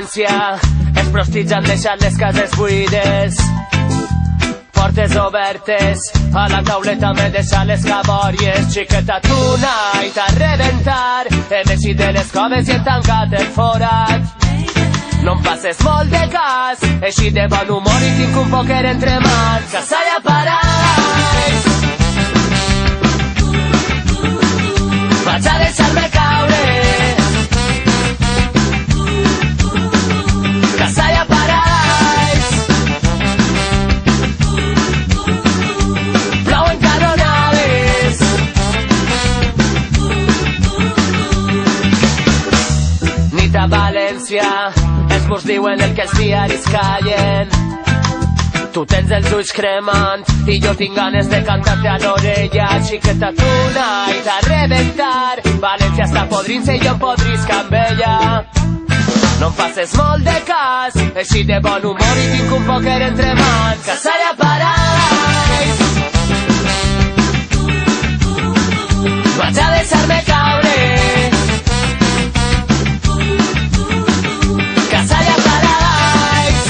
València. Els prostits han deixat les cases buides, portes obertes, a la tauleta m'he deixat les cabòries. Xiqueta, tonight a reventar, hem eixit de les coves i hem tancat el forat. No em passes molt de cas, eixit de bon humor i tinc un pòquer entre mans. Casalla Parais, vaig a deixar-me caure. Casalla Parais, plouen canonades. Nit a València, els murs diuen el que els diaris callen. Tu tens els ulls cremant i jo tinc ganes de cantar-te a l'orella. Xiqueta, tonight a reventar, València està podrint-se i jo em podrisc amb ella. No em passes molt de cas, eixit de bon humor i tinc un pòquer entre mans. Casalla Parais, vaig a deixar-me caure. Casalla Parais,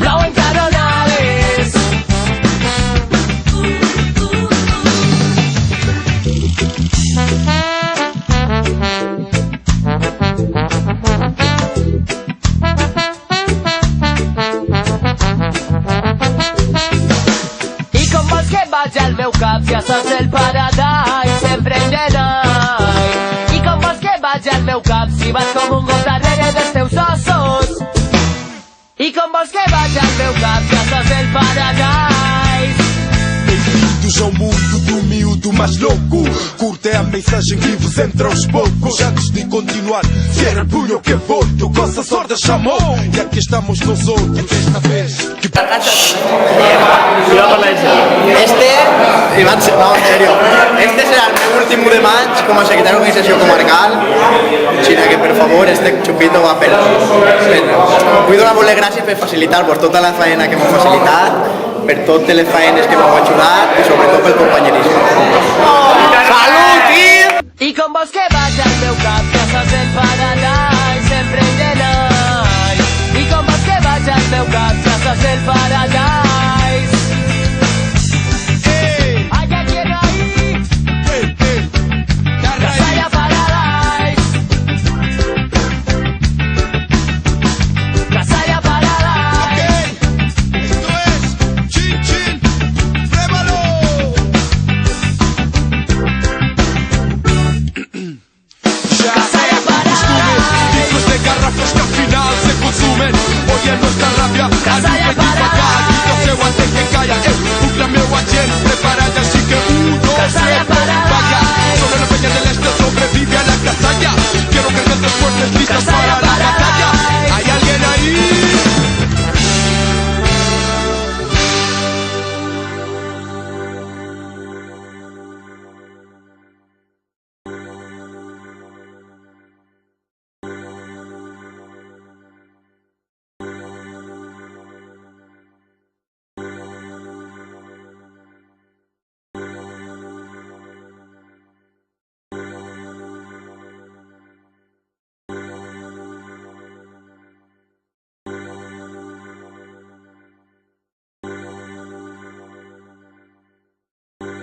plouen canonades. I com vols que vaig al meu cap, ja saps el paradise, sempre en the night. I com vols que vaig al meu cap, si vas com un gos darrere dels teus ossos. I com vols que vaig al meu cap, ja saps el paradise. Bem-vindos ao mundo do miúdo mais louco. Curtem a mensagem que vos entra aos poucos. Antes de continuar, cierra puño que volto. Cosa sorda chamou e aquí estamos nosotros. Esta vez que... Cuidado con la isla. Iván, no, en serio. Este será el meu último de maig com a secretari d'organització comarcal. Xina, que per favor, este xupito va per... Vull donar-vos les gràcies per facilitar-vos tota la feina que m'heu facilitat, per totes les feines que m'heu ajudat i sobretot pel companyerisme.